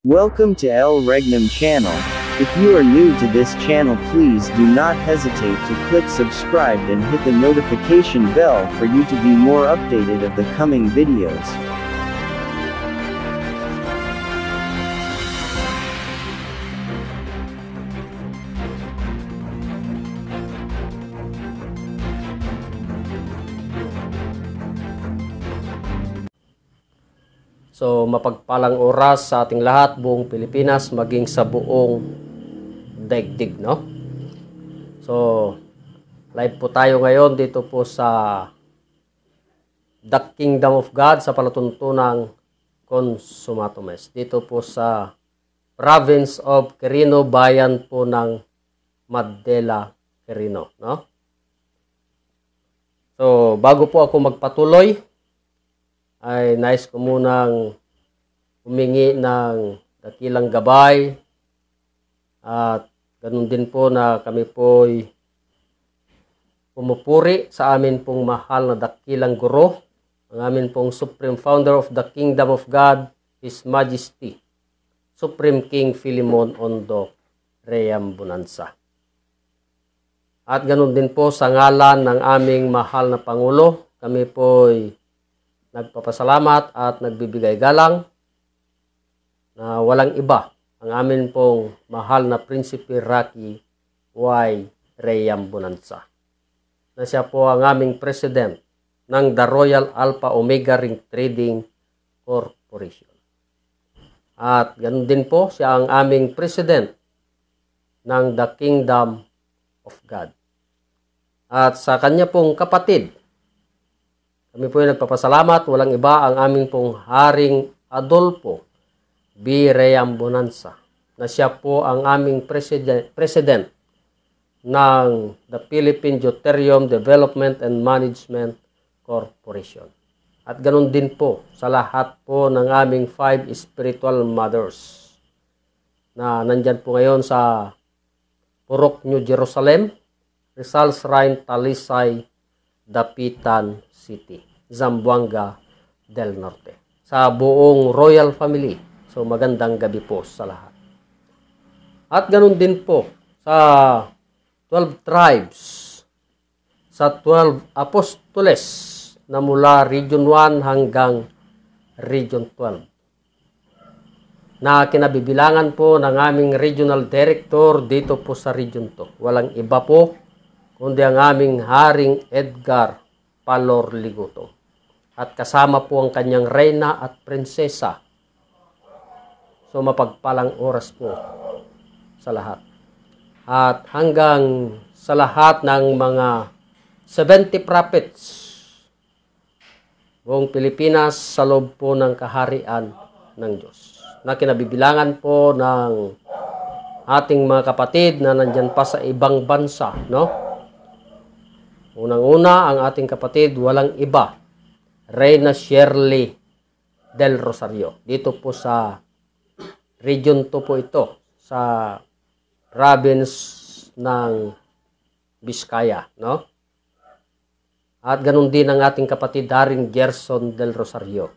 Welcome to El Regnum channel. If you are new to this channel, please do not hesitate to click subscribe and hit the notification bell for you to be more updated of the coming videos. So, mapagpalang oras sa ating lahat, buong Pilipinas, maging sa buong daigdig, no? So, live po tayo ngayon dito po sa The Kingdom of God sa palatuntunang Consumatomes. Dito po sa province of Quirino, bayan po ng Madela, Quirino, no? So, bago po ako magpatuloy, ay nais ko munang humingi ng dakilang gabay at ganun din po na kami po'y pumupuri sa amin pong mahal na dakilang guro, ang amin pong Supreme Founder of the Kingdom of God, His Majesty, Supreme King Philemon Ondo Reyam Bonanza. At ganun din po sa ngalan ng aming mahal na Pangulo, kami po'y nagpapasalamat at nagbibigay galang na walang iba ang amin pong mahal na Prinsipe Rocky Y. Reyam Bonanza, na siya po ang aming President ng The Royal Alpha Omega Ring Trading Corporation. At ganun din po siya ang aming President ng The Kingdom of God. At sa kanya pong kapatid, kami po ay nagpapasalamat, walang iba ang aming pong Haring Adolfo B. Reyam Bonanza, na siya po ang aming President ng the Philippine Deuterium Development and Management Corporation. At ganun din po sa lahat po ng aming 5 spiritual mothers na nandyan po ngayon sa Purok, New Jerusalem, Rizal Shrine, Talisay, Dapitan City, Zamboanga del Norte, sa buong royal family. So magandang gabi po sa lahat. At ganun din po sa 12 tribes, sa 12 apostoles na mula Region 1 hanggang Region 12, na kinabibilangan po ng aming regional director dito po sa Region 2. Walang iba po kundi ang aming Haring Edgar Palor Liguto. At kasama po ang kanyang reyna at prinsesa. So mapagpalang oras po sa lahat. At hanggang sa lahat ng mga 70 prophets buong Pilipinas sa loob po ng kaharian ng Diyos, na kinabibilangan po ng ating mga kapatid na nandyan pa sa ibang bansa, no? Unang-una, ang ating kapatid, walang iba, Reyna Shirley del Rosario. Dito po sa Region 2 po ito, sa province ng Vizcaya, no? At ganun din ang ating kapatid, Haring Gerson del Rosario.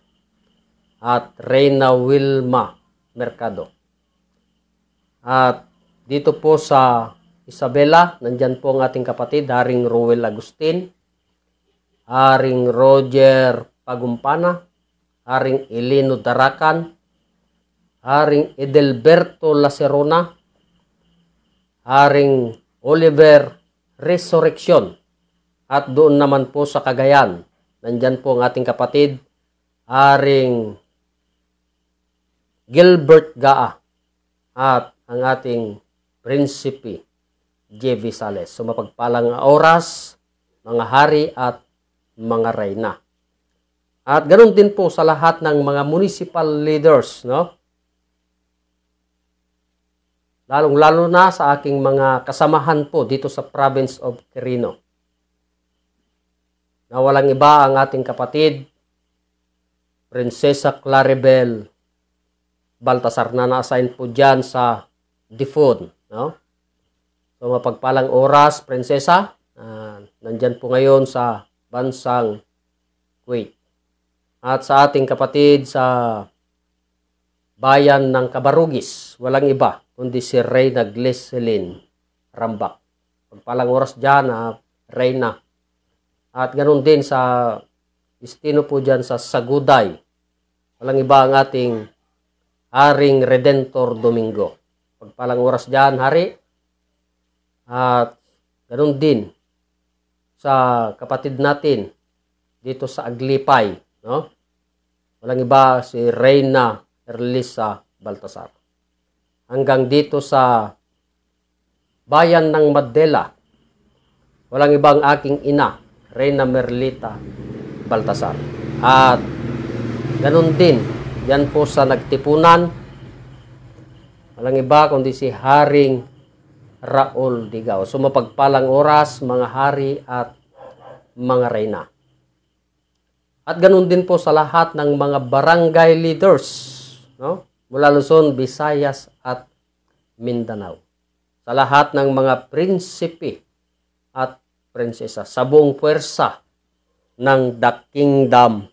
At Reyna Wilma Mercado. At dito po sa Isabela, nandyan po ang ating kapatid, Haring Ruel Agustin, Haring Roger Pagumpana, Haring Eleno Darakan, Haring Edelberto Lacerona, Haring Oliver Resurrection. At doon naman po sa Cagayan, nandyan po ang ating kapatid, Haring Gilbert Gaa, at ang ating Prinsipe J. Visales. So mapagpalang oras, mga hari at mga reyna. At ganoon din po sa lahat ng mga municipal leaders, no? Lalong-lalo na sa aking mga kasamahan po dito sa province of Quirino, na walang iba ang ating kapatid, Prinsesa Claribel Baltasar, na na-assign po dyan sa DIFON, no? So mapagpalang oras, Prinsesa, nandyan po ngayon sa bansang Kuwait. At sa ating kapatid sa bayan ng Cabarugis. Walang iba kundi si Reyna Gleselyn Rambak. Pagpalang oras dyan, Reyna. At ganoon din sa destino po dyan sa Saguday. Walang iba ang ating Haring Redentor Domingo. Pagpalang oras dyan, Hari. At ganoon din sa kapatid natin dito sa Aglipay. No? Walang iba si Reyna Erlisa Baltasar. Hanggang dito sa bayan ng Madela, walang ibang aking ina, Reyna Merlita Baltasar. At ganun din, yan po sa Nagtipunan, walang iba kundi si Haring Raul Digao. So mapagpalang oras, mga hari at mga reyna. At ganun din po sa lahat ng mga barangay leaders, no? Mula Luzon, Visayas at Mindanao. Sa lahat ng mga prinsipe at prinsesa sa buong puwersa ng The Kingdom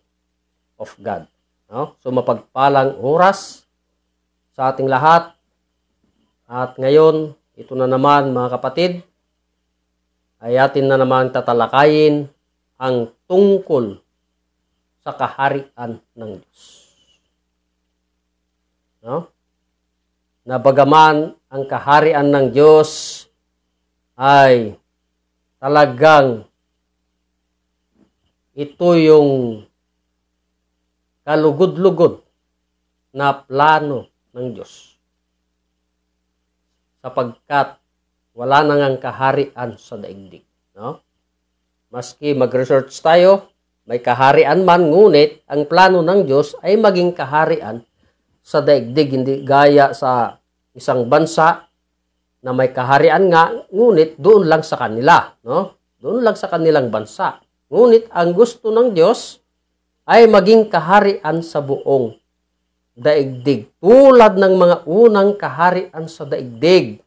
of God. No? So mapagpalang oras sa ating lahat. At ngayon, ito na naman mga kapatid, ay atin na naman tatalakayin ang tungkol sa kaharian ng Diyos. No? Na bagaman ang kaharian ng Diyos ay talagang ito yung kalugod-lugod na plano ng Diyos. Sapagkat wala nang ang kaharian sa daigdig. No? Maski mag-research tayo, may kaharian man, ngunit ang plano ng Diyos ay maging kaharian sa daigdig, hindi gaya sa isang bansa na may kaharian nga, ngunit doon lang sa kanila, no? Doon lang sa kanilang bansa. Ngunit ang gusto ng Diyos ay maging kaharian sa buong daigdig. Tulad ng mga unang kaharian sa daigdig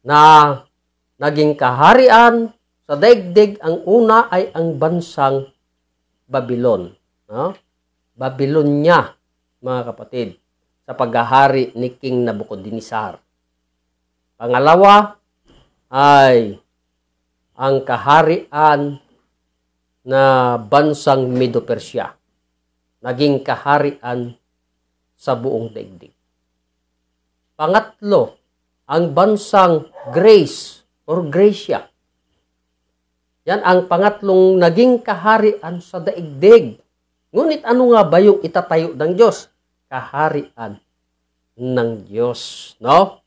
na naging kaharian sa daigdig, ang una ay ang bansang Babylon. No? Babylonia, mga kapatid, sa paghahari ni King Nabucodonosor. Pangalawa ay ang kaharian na bansang Medo-Persia. Naging kaharian sa buong daigdig. Pangatlo, ang bansang Greece or Gracia. Yan ang pangatlong naging kaharian sa daigdig. Ngunit ano nga ba yung itatayo ng Diyos? Kaharian ng Diyos. No?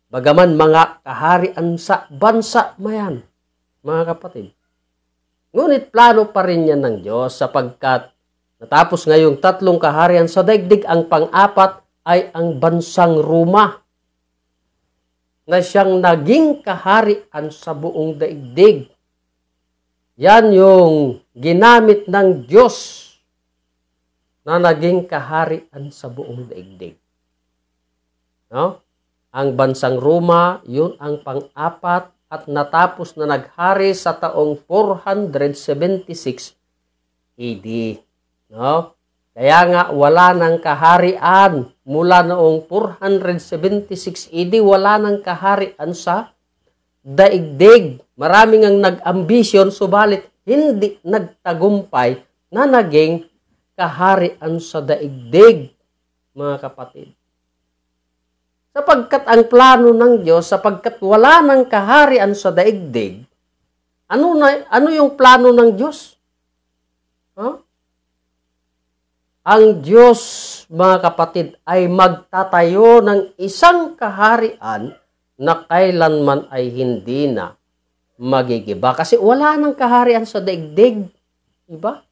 Bagaman mga kaharian sa bansa mayan, mga kapatid. Ngunit plano pa rin yan ng Diyos sapagkat natapos ngayong tatlong kaharian sa daigdig, ang pang-apat ay ang bansang Roma na siyang naging kaharian sa buong daigdig. Yan yung ginamit ng Diyos na naging kaharian sa buong daigdig. No? Ang bansang Roma, yun ang pang-apat at natapos na naghari sa taong 476 AD. No? Kaya nga wala ng kaharian mula noong 476 AD, wala ng kaharian sa daigdig. Maraming ang nag-ambisyon, subalit hindi nagtagumpay na naging kaharian sa daigdig, mga kapatid. Sapagkat ang plano ng Diyos, sapagkat wala ng kaharian sa daigdig, ano yung plano ng Diyos? Huh? Ang Diyos, mga kapatid, ay magtatayo ng isang kaharian na kailanman ay hindi na magigiba. Kasi wala ng kaharian sa daigdig. Diba?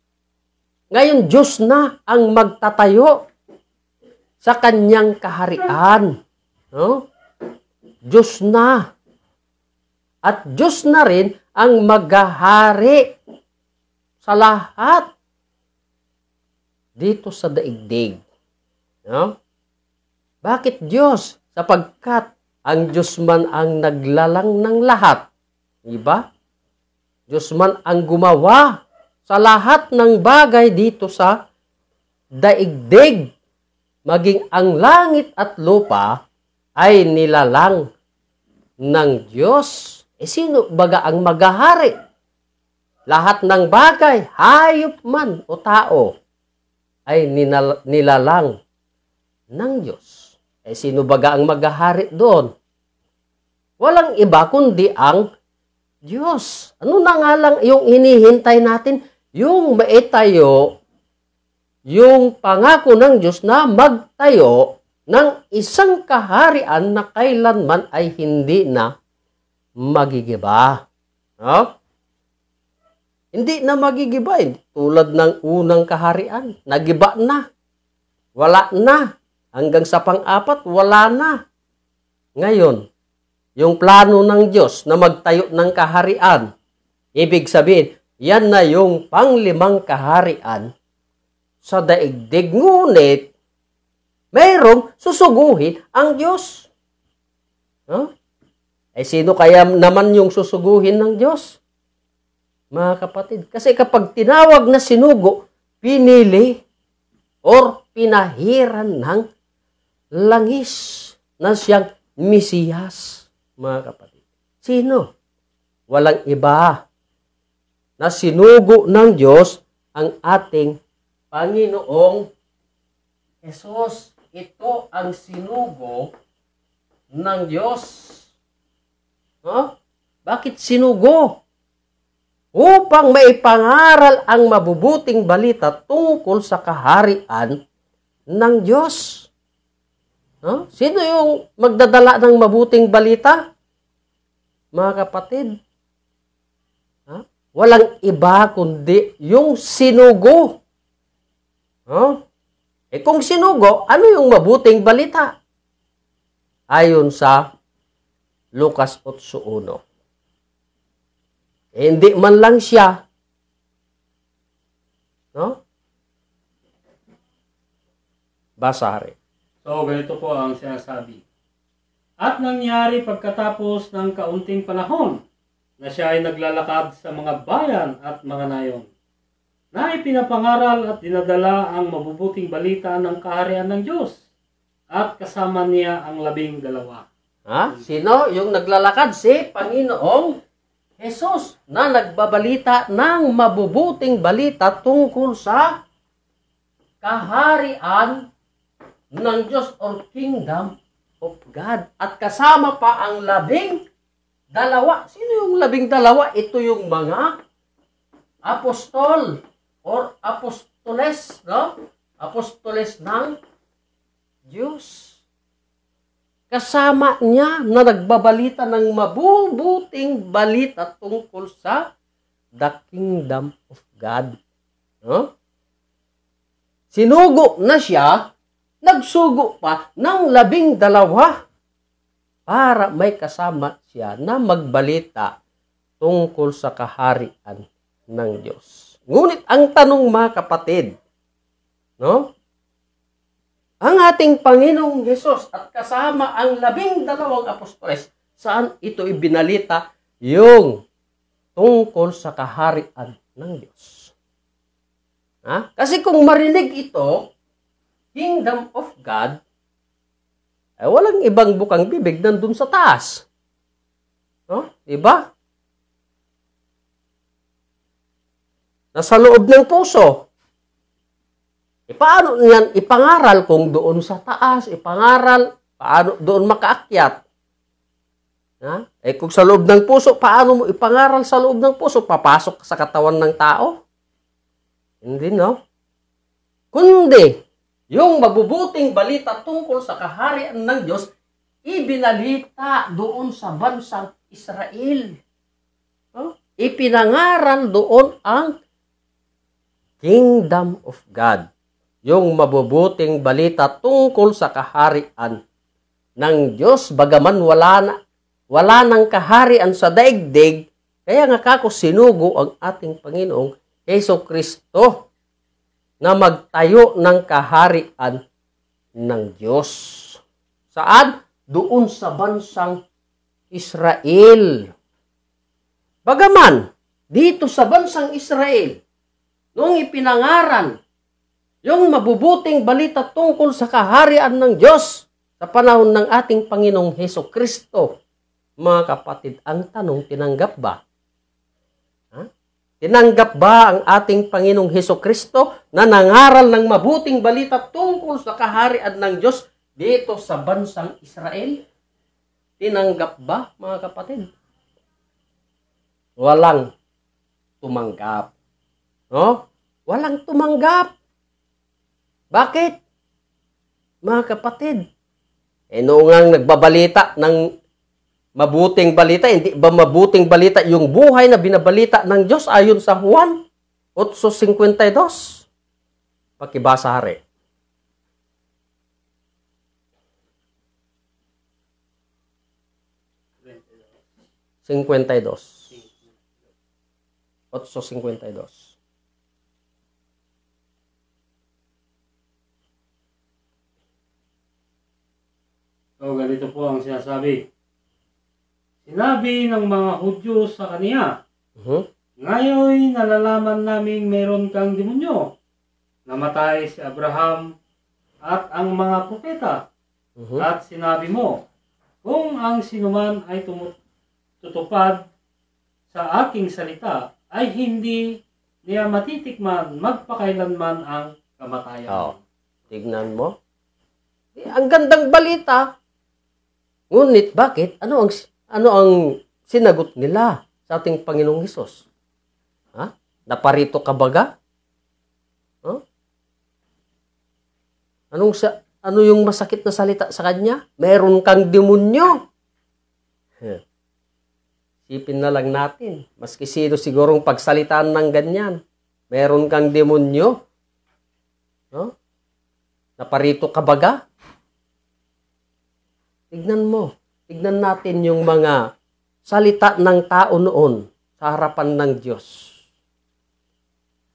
Ngayon, Diyos na ang magtatayo sa kanyang kaharian. No? Diyos na. At Diyos na rin ang maghahari sa lahat dito sa daigdig. No? Bakit Diyos? Sapagkat ang Diyos man ang naglalang ng lahat. Diba? Diyos man ang gumawa sa lahat ng bagay dito sa daigdig. maging ang langit at lupa ay nilalang ng Diyos. Sino baga ang maghahari? Lahat ng bagay, hayop man o tao, ay nilalang ng Diyos. Sino baga ang maghahari doon? Walang iba kundi ang Diyos. Ano na nga lang yung hinihintay natin? Yung maitayo, yung pangako ng Diyos na magtayo ng isang kaharian na kailanman ay hindi na magigiba. No? Hindi na magigiba. Tulad ng unang kaharian. Nagiba na. Wala na. Hanggang sa pang-apat, wala na. Ngayon, yung plano ng Diyos na magtayo ng kaharian, ibig sabihin, yan na yung panglimang kaharian sa daigdig. Ngunit, mayroong susuguhin ang Diyos. Huh? Sino kaya naman yung susuguhin ng Diyos? Mga kapatid, kasi kapag tinawag na sinugo, pinili or pinahiran ng langis na siyang Mesiyas. Mga kapatid, sino? Walang iba na sinugo ng Diyos ang ating Panginoong Jesus. Ito ang sinugo ng Diyos. Huh? Bakit sinugo? Upang maipangaral ang mabubuting balita tungkol sa kaharian ng Diyos. Huh? Sino yung magdadala ng mabuting balita? Mga kapatid, walang iba kundi yung sinugo. Kung sinugo, ano yung mabuting balita? Ayon sa Lucas 8:1. Hindi man lang siya. Basari. So, ganito po ang sinasabi. At nangyari pagkatapos ng kaunting panahon na siya ay naglalakad sa mga bayan at mga nayon, na ipinapangaral at dinadala ang mabubuting balita ng kaharian ng Diyos, at kasama niya ang 12. Sino yung naglalakad? Si Panginoong Jesus na nagbabalita ng mabubuting balita tungkol sa kaharian ng Diyos or Kingdom of God. At kasama pa ang 12. Sino yung 12? Ito yung mga apostol or apostoles, no? Apostoles ng Diyos. Kasama niya na nagbabalita ng mabubuting balita tungkol sa the Kingdom of God. Sinugo na siya, nagsugo pa ng 12 para may kasama siya na magbalita tungkol sa kaharian ng Diyos. Ngunit ang tanong, mga kapatid, ang ating Panginoong Hesus at kasama ang 12 apostoles, saan ito ibinalita? Yung tungkol sa kaharian ng Diyos. Kasi kung marinig ito, Kingdom of God, walang ibang bukang bibig nandun sa taas. Diba? Nasa loob ng puso. Paano yan ipangaral kung doon sa taas? Ipangaral, paano doon makaakyat? Kung sa loob ng puso, paano mo ipangaral sa loob ng puso? Papasok sa katawan ng tao? Hindi, no? Kundi, yung mabubuting balita tungkol sa kaharian ng Diyos, ibinalita doon sa bansang Israel. Ipinangaral doon ang Kingdom of God. Yung mabubuting balita tungkol sa kaharian ng Diyos, bagaman wala nang kaharian sa daigdig, kaya nga kako sinugo ang ating Panginoong Jesucristo na magtayo ng kaharian ng Diyos. Saan? Doon sa bansang Israel. Bagaman, dito sa bansang Israel, noong ipinangaral Yung mabubuting balita tungkol sa kaharian ng Diyos sa panahon ng ating Panginoong Heso Kristo. Mga kapatid, ang tanong, tinanggap ba? Tinanggap ba ang ating Panginoong Heso Kristo na nangaral ng mabuting balita tungkol sa kaharian ng Diyos dito sa bansang Israel? Tinanggap ba, mga kapatid? Walang tumanggap. No? Walang tumanggap. Bakit? Mga kapatid, noong nga nagbabalita ng mabuting balita, hindi ba mabuting balita yung buhay na binabalita ng Diyos ayon sa Juan 8:52? Pakibasa, hari. Cincuentaidos. 8:52. So, ganito po ang sinasabi. Sinabi ng mga Hudyo sa kaniya, ngayon nalalaman naming meron kang demonyo. Namatay si Abraham at ang mga propeta. At sinabi mo, kung ang sinuman ay tutupad sa aking salita, ay hindi niya matitikman magpakailanman ang kamatayan. Tignan mo. Ang gandang balita. Ngunit bakit? Ano ang sinagot nila sa ating Panginoong Hesus? Naparito ka baga? Ano yung masakit na salita sa kanya? Meron kang demonyo. Isipin na lang natin. Maski sino sigurong pagsalitaan ng ganyan. Meron kang demonyo. Naparito ka baga? Tignan mo. Tignan natin yung mga salita ng tao noon sa harapan ng Diyos.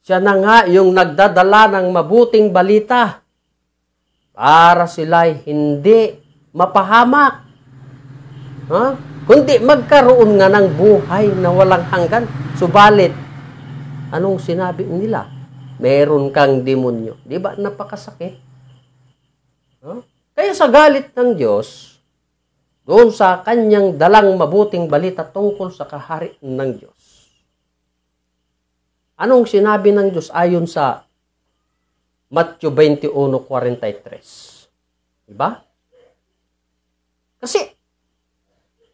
Siya na nga yung nagdadala ng mabuting balita para sila'y hindi mapahamak. Kundi magkaroon nga ng buhay na walang hanggan. Subalit, anong sinabi nila? Meron kang demonyo. Di ba napakasakit? Kaya sa galit ng Diyos, doon sa kanyang dalang mabuting balita tungkol sa kaharian ng Diyos. Anong sinabi ng Diyos ayon sa Matthew 21:43? Diba? Kasi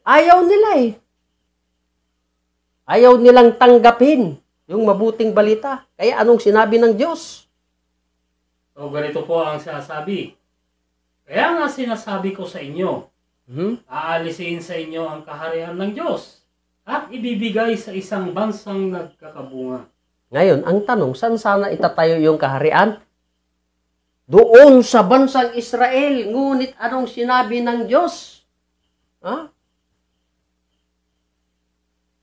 ayaw nila Ayaw nilang tanggapin yung mabuting balita. Kaya anong sinabi ng Diyos? So ganito po ang sinasabi. Kaya nga sinasabi ko sa inyo, aalisin sa inyo ang kaharian ng Diyos at ibibigay sa isang bansang nagkakabunga. Ngayon, ang tanong, saan sana itatayo yung kaharian? Doon sa bansang Israel. Ngunit anong sinabi ng Diyos?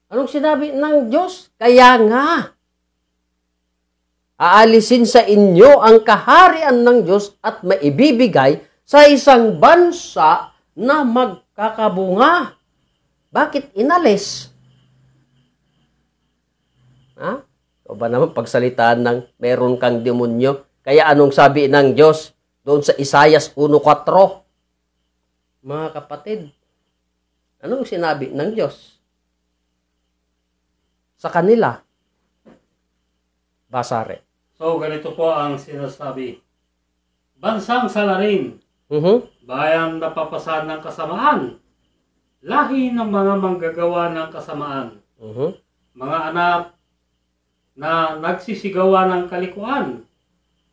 Anong sinabi ng Diyos? Kaya nga, aalisin sa inyo ang kaharian ng Diyos at maibibigay sa isang bansa na magkakabunga. Bakit inalis? O ba naman pagsalitaan ng meron kang demonyo? Kaya anong sabi ng Diyos doon sa Isaias 1:4? Mga kapatid, anong sinabi ng Diyos sa kanila? Basare. So ganito po ang sinasabi. Bansang salarin. Bayan na papasan ng kasamaan, lahi ng mga manggagawa ng kasamaan, mga anak na nagsisigawa ng kalikuan,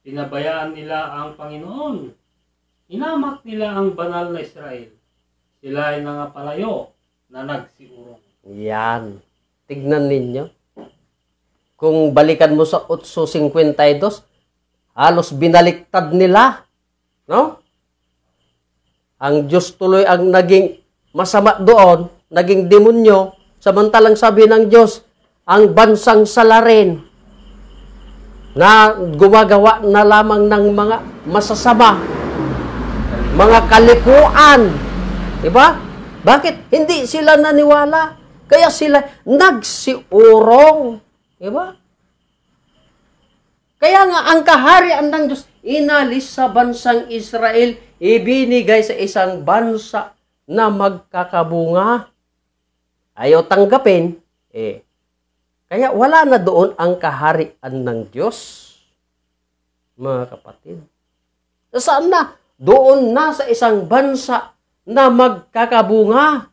pinabayaan nila ang Panginoon, inamak nila ang banal na Israel, sila ay nangapalayo na nagsiurong. Yan. Tignan ninyo. Kung balikan mo sa 8:52, halos binaliktad nila. No? Ang Diyos tuloy ang naging masama doon, naging demonyo, samantalang sabi ng Diyos, ang bansang salarin na gumagawa na lamang ng mga masasama, mga kalikuan. Diba? Bakit? Hindi sila naniwala. Kaya sila nagsiurong. Diba? Kaya nga, ang kaharian ng Diyos, inalis sa bansang Israel, ibinigay sa isang bansa na magkakabunga. Ayaw tanggapin, kaya wala na doon ang kaharian ng Diyos. Mga kapatid, saan na? Doon na sa isang bansa na magkakabunga.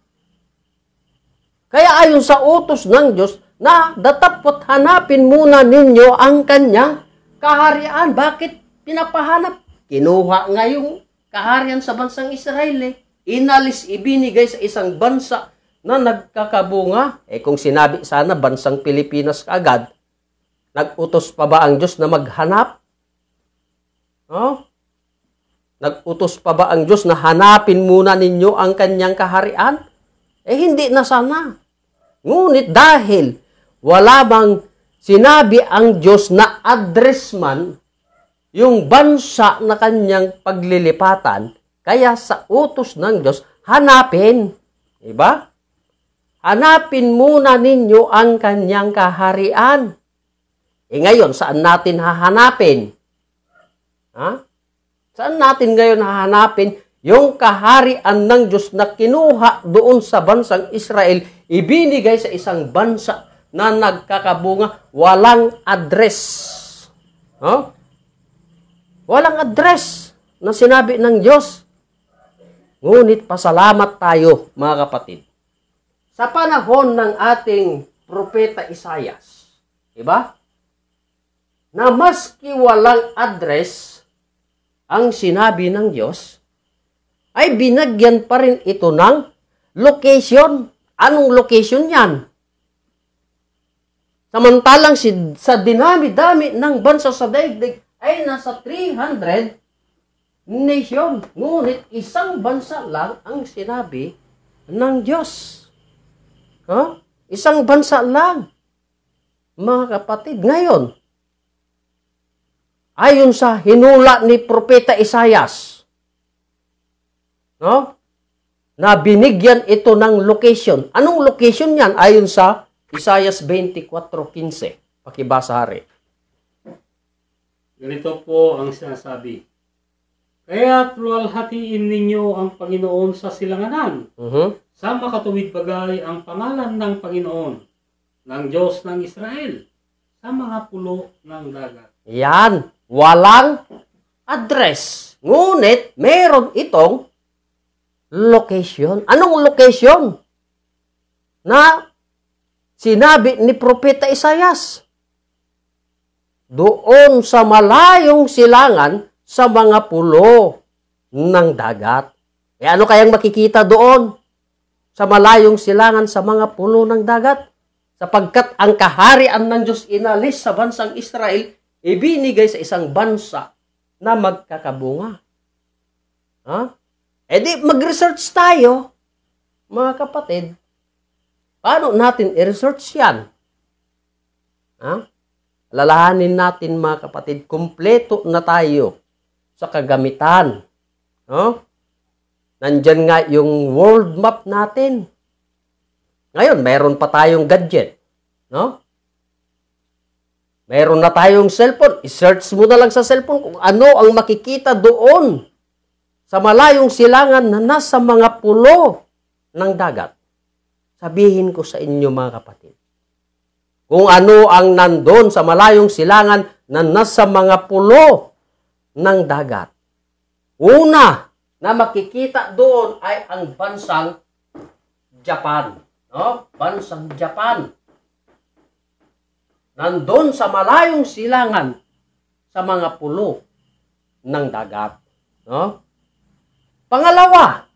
Kaya ayon sa utos ng Diyos, na datapot hanapin muna ninyo ang kanyang kaharian. Bakit pinapahanap? Kinuha nga yung kaharian sa bansang Israel. Inalis, ibinigay sa isang bansa na nagkakabunga. Kung sinabi sana bansang Pilipinas agad, nag-utos pa ba ang Diyos na maghanap? Nag-utos pa ba ang Diyos na hanapin muna ninyo ang kanyang kaharian? Hindi na sana. Ngunit dahil wala bang sinabi ang Diyos na address man yung bansa na kanyang paglilipatan, kaya sa utos ng Diyos, hanapin. Diba? Hanapin muna ninyo ang kanyang kaharian. Ngayon, saan natin hahanapin? Saan natin ngayon hahanapin yung kaharian ng Diyos na kinuha doon sa bansang Israel, ibinigay sa isang bansa na nagkakabunga, walang address. Walang address na sinabi ng Diyos. Ngunit pasalamat tayo, mga kapatid. Sa panahon ng ating propeta Isaias, diba? Na maski walang address ang sinabi ng Diyos, ay binagyan pa rin ito ng location. Anong location yan? Samantalang sa dinami-dami ng bansa sa daigdig ay nasa 300 nation. Ngunit isang bansa lang ang sinabi ng Diyos. Isang bansa lang. Mga kapatid, ngayon, ayon sa hinula ni Propeta Isaias, na binigyan ito ng location. Anong location yan? Ayon sa Isaias 24:15. Pakibasa, hari. Ganito po ang sinasabi. Kaya't luwalhatiin ninyo ang Panginoon sa silanganan. Sa makatuwid bagay ang pangalan ng Panginoon, ng Diyos ng Israel, sa mga pulo ng dagat. Yan. Walang address. Ngunit, meron itong location. Anong location? Na sinabi ni Propeta Isaias. Doon sa malayong silangan sa mga pulo ng dagat. Ano kayang makikita doon? Sa malayong silangan sa mga pulo ng dagat? Sapagkat ang kaharian ng Diyos inalis sa bansang Israel, ibinigay sa isang bansa na magkakabunga. Di mag-research tayo, mga kapatid. Paano natin i-research yan? Alalahanin natin, mga kapatid, kumpleto na tayo sa kagamitan. Nandyan nga yung world map natin. Ngayon, mayroon pa tayong gadget. Mayroon na tayong cellphone. I-search mo na lang sa cellphone kung ano ang makikita doon sa malayong silangan na nasa mga pulo ng dagat. Sabihin ko sa inyo, mga kapatid, kung ano ang nandun sa malayong silangan na nasa mga pulo ng dagat. Una na makikita doon ay ang bansang Japan. Bansang Japan. Nandun sa malayong silangan sa mga pulo ng dagat. Pangalawa,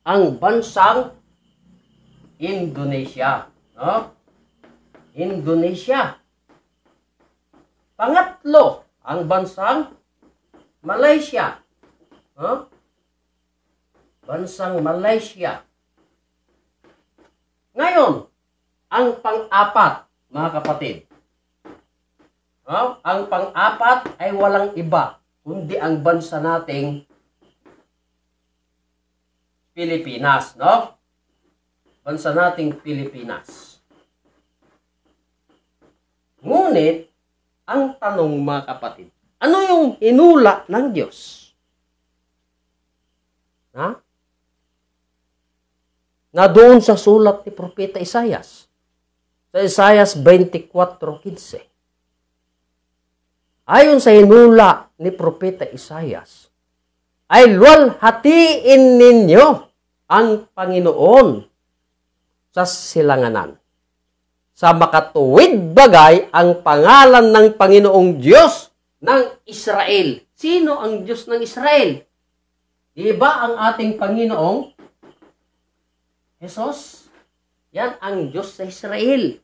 ang bansang Indonesia. Indonesia. Pangatlo, ang bansang Malaysia. Bansang Malaysia. Ngayon, ang pang-apat, mga kapatid. Ang pang-apat ay walang iba, kundi ang bansa nating Pilipinas, Bansa nating Pilipinas. Ngunit, ang tanong, mga kapatid, Ano yung hinula ng Diyos? Ha? Na doon sa sulat ni Propeta Isaias. Sa Isaias 24:15. Ayon sa hinula ni Propeta Isaias, ay luwalhatiin ninyo ang Panginoon sa silanganan. Sa makatuwid bagay ang pangalan ng Panginoong Diyos ng Israel. Sino ang Diyos ng Israel? Di ba ang ating Panginoong Jesus? Yan ang Diyos sa Israel.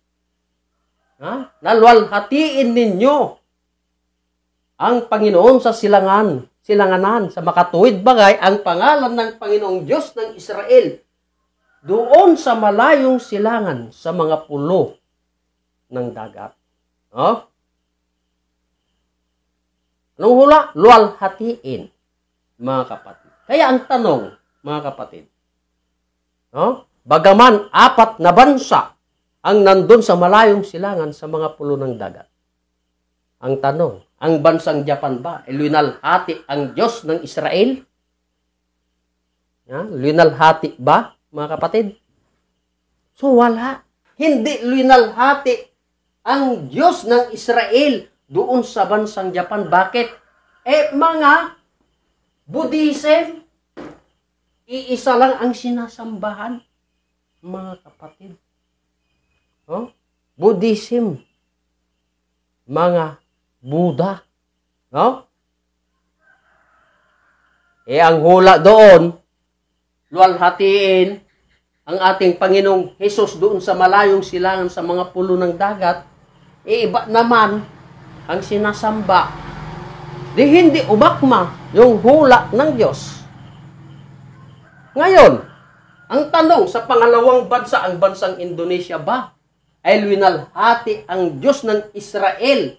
Ha? Naluwalhatiin ninyo ang Panginoon sa silanganan, sa makatuwid bagay ang pangalan ng Panginoong Diyos ng Israel. Doon sa malayong silangan, sa mga pulo ng dagat. Oh? Anong hula? Luwalhatiin, mga kapatid. Kaya ang tanong, mga kapatid, bagaman 4 na bansa ang nandun sa malayong silangan sa mga pulo ng dagat. Ang tanong, ang bansang Japan ba? Luwalhati ang Diyos ng Israel? Luwalhati ba, mga kapatid? So wala. Hindi luwalhati ang Diyos ng Israel doon sa bansang Japan. Bakit? Mga Buddhism, iisa lang ang sinasambahan, mga kapatid. Buddhism, mga Buddha. Ang hula doon, luwalhatiin ang ating Panginoong Jesus doon sa malayong silangan sa mga pulo ng dagat, iba naman ang sinasamba. Di hindi umakma yung hula ng Diyos. Ngayon, ang tanong sa pangalawang bansa, ang bansang Indonesia ba, ay luwalhati ang Diyos ng Israel?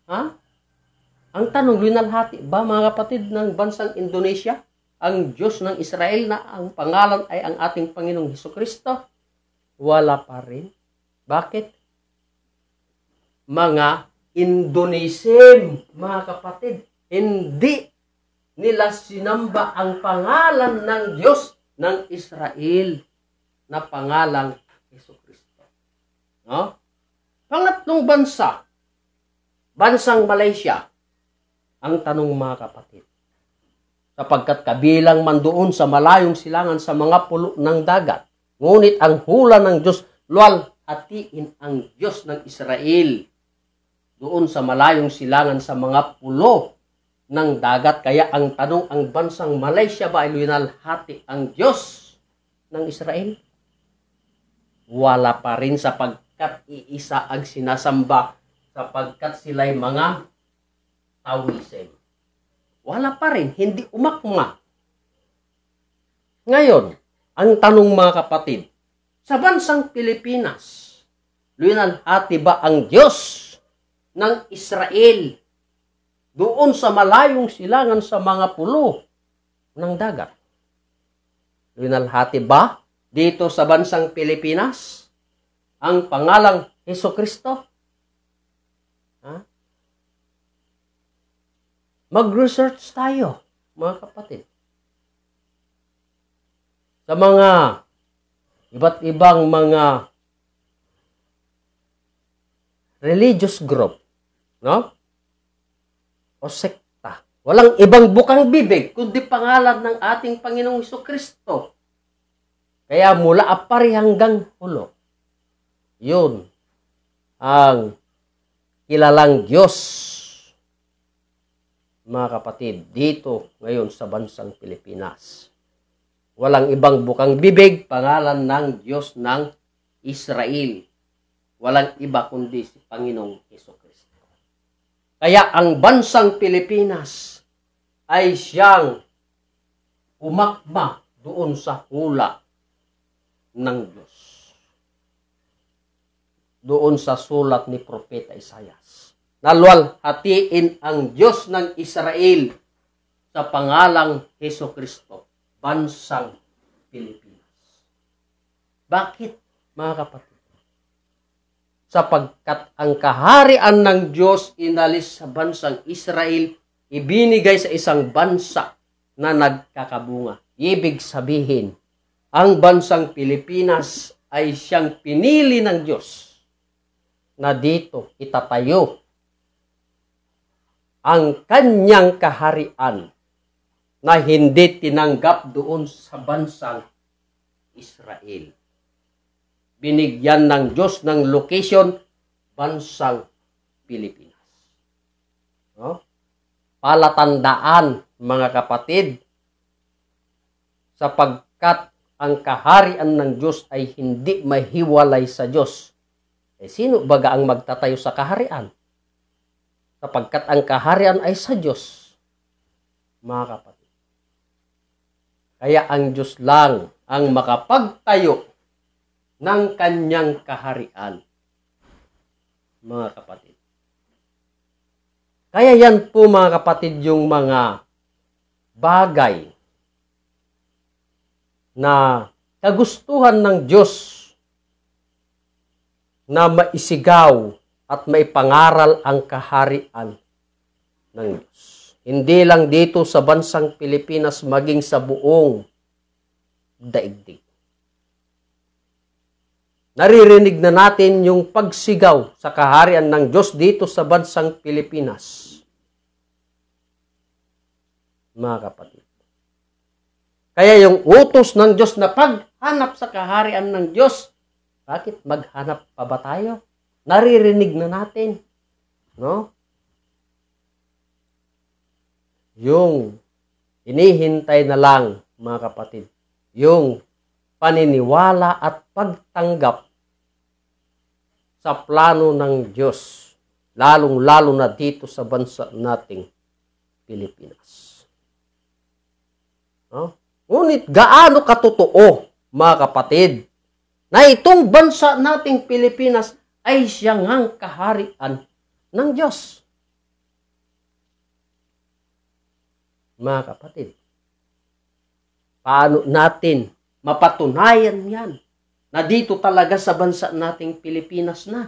Ang tanong, luwalhati ba, mga kapatid, ng bansang Indonesia ang Diyos ng Israel na ang pangalan ay ang ating Panginoong Hesukristo? Wala pa rin. Bakit? Mga Indonesia, mga kapatid, hindi nila sinamba ang pangalan ng Diyos ng Israel na pangalang Hesukristo. Pangatlong bansa, bansang Malaysia. Ang tanong, mga kapatid, sapagkat kabilang man doon sa malayong silangan sa mga pulo ng dagat, ngunit ang hula ng Diyos, luwalhatiin ang Diyos ng Israel doon sa malayong silangan sa mga pulo ng dagat. Kaya ang tanong, ang bansang Malaysia ba ay luwalhati ang Diyos ng Israel? Wala pa rin, sapagkat iisa ang sinasamba, sapagkat sila'y mga Taoism. Wala pa rin, hindi umakma. Ngayon, ang tanong, mga kapatid, sa bansang Pilipinas, luwalhati ba ang Diyos ng Israel doon sa malayong silangan sa mga pulo ng dagat? Luwalhati ba dito sa bansang Pilipinas ang pangalang Hesukristo? Mag-research tayo, mga kapatid, sa mga iba't ibang mga religious group, o sekta. Walang ibang bukang bibig kundi pangalan ng ating Panginoong Hesukristo. Kaya mula apari hanggang hulo, yun ang kilalang Diyos, mga kapatid, dito ngayon sa bansang Pilipinas. Walang ibang bukang bibig, pangalan ng Diyos ng Israel. Walang iba kundi si Panginoong Hesukristo. Kaya ang bansang Pilipinas ay siyang umakma doon sa hula ng Diyos. Doon sa sulat ni Propeta Isaias. Naluwalhatiin ang Diyos ng Israel sa pangalang Hesukristo, bansang Pilipinas. Bakit, mga kapatid? sapagkat ang kaharian ng Diyos inalis sa bansang Israel, ibinigay sa isang bansa na nagkakabunga. Ibig sabihin, ang bansang Pilipinas ay siyang pinili ng Diyos na dito itatayo ang kanyang kaharian na hindi tinanggap doon sa bansang Israel. Binigyan ng Diyos ng location, bansang Pilipinas. No? Palatandaan, mga kapatid, sapagkat ang kaharian ng Diyos ay hindi mahiwalay sa Diyos. Sino baga ang magtatayo sa kaharian? Sapagkat ang kaharian ay sa Diyos, mga kapatid. Kaya ang Diyos lang ang makapagtayo ng kanyang kaharian, mga kapatid. Kaya yan po, mga kapatid, yung mga bagay na kagustuhan ng Diyos na maisigaw at maipangaral ang kaharian ng Diyos. Hindi lang dito sa bansang Pilipinas, maging sa buong daigdig. Naririnig na natin yung pagsigaw sa kaharian ng Diyos dito sa bansang Pilipinas, mga kapatid. Kaya yung utos ng Diyos na paghanap sa kaharian ng Diyos, bakit maghanap pa ba tayo? Naririnig na natin, no? Yung hinihintay na lang, mga kapatid, yung paniniwala at pagtanggap sa plano ng Diyos, lalong-lalo na dito sa bansa nating Pilipinas. No? Ngunit gaano katotoo, mga kapatid, na itong bansa nating Pilipinas ay siyang ang kaharian ng Diyos. Mga kapatid, paano natin mapatunayan yan na dito talaga sa bansa nating Pilipinas na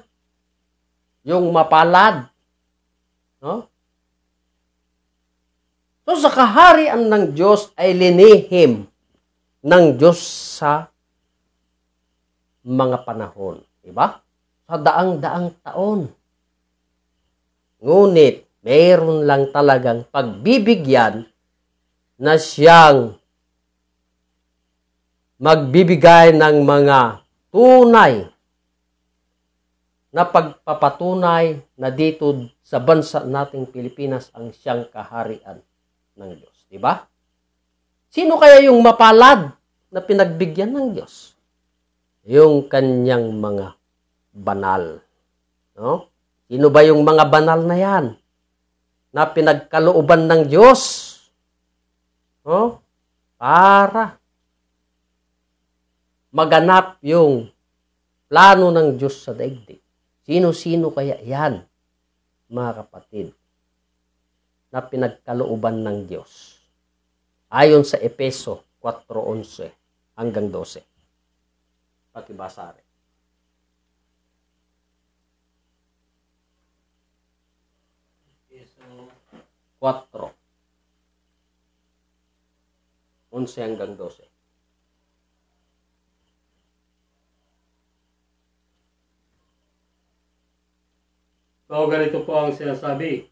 yung mapalad, no? So sa kaharian ng Diyos ay linihim ng Diyos sa mga panahon, diba? Sa daang-daang taon. Ngunit mayroon lang talagang pagbibigyan na siyang magbibigay ng mga tunay na pagpapatunay na dito sa bansa nating Pilipinas ang siyang kaharian ng Diyos. Diba? Sino kaya yung mapalad na pinagbigyan ng Diyos? Yung kanyang mga banal. No? Sino ba yung mga banal na yan? Na pinagkalooban ng Diyos? No? Para maganap yung plano ng Diyos sa daigdig. Sino-sino kaya yan, mga kapatid, na pinagkalooban ng Diyos? Ayon sa Efeso 4:11 hanggang 12. Pakibasa rin. Efeso 4:11 hanggang 12. So, ganito po ang sinasabi.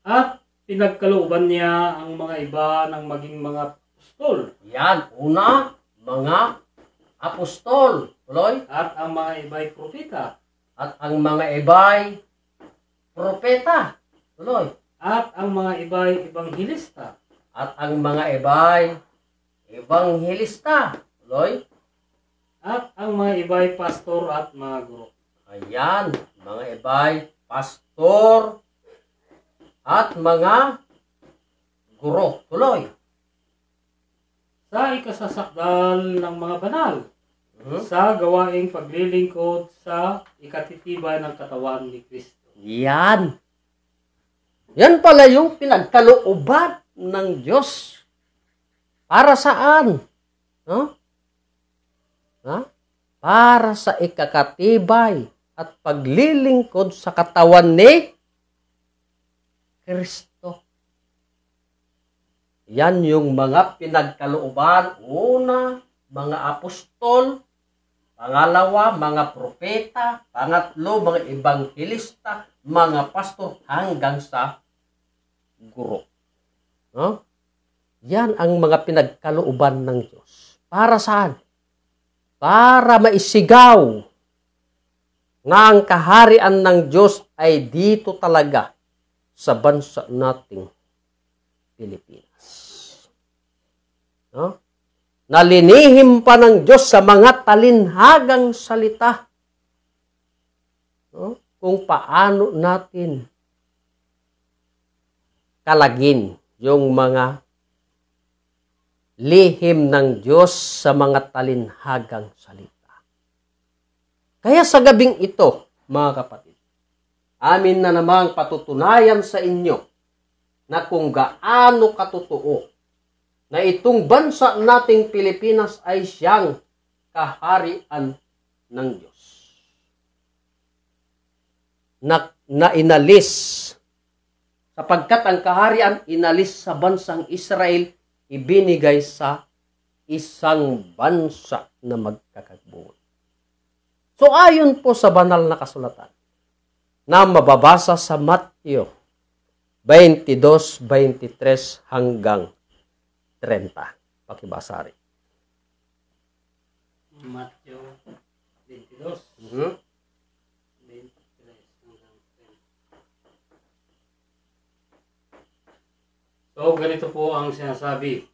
At pinagkalooban niya ang mga iba ng maging mga apostol. Yan, una, mga apostol. Tuloy. At ang mga iba'y propeta. At ang mga iba'y propeta. Tuloy. At ang mga iba'y ebanghilista. At ang mga iba'y ebanghilista. Tuloy. At ang mga iba'y pastor at mga guro. Ayan, mga iba'y pastor at mga guro. Tuloy. Sa ikasasakdal ng mga banal. Sa gawaing paglilingkod sa ikatitibay ng katawan ni Kristo. Yan. Yan pala yung pinagkalooban ng Diyos. Para saan? No? Ha? Para sa ikakatibay at paglilingkod sa katawan ni Kristo. Yan yung mga pinagkalooban. Una, mga apostol. Pangalawa, mga propeta. Pangatlo, mga ebanghelista, mga pastor, hanggang sa guro. No? Yan ang mga pinagkalooban ng Diyos. Para saan? Para maisigaw nga ang kaharian ng Diyos ay dito talaga sa bansa nating Pilipinas. No? Nalinihim pa ng Diyos sa mga talinhagang salita. No? Kung paano natin kalagin yung mga lihim ng Diyos sa mga talinhagang salita. Kaya sa gabing ito, mga kapatid, amin na namang patutunayan sa inyo na kung gaano katotoo na itong bansa nating Pilipinas ay siyang kaharian ng Diyos. Na inalis, sapagkat ang kaharian inalis sa bansang Israel, ibinigay sa isang bansa na magkakagbuo. So ayon po sa banal na kasulatan na mababasa sa Mateo 22:23 hanggang 30. Pakibasa rin. Matthew 22. 23 hanggang 30. So, ganito po ang sinasabi.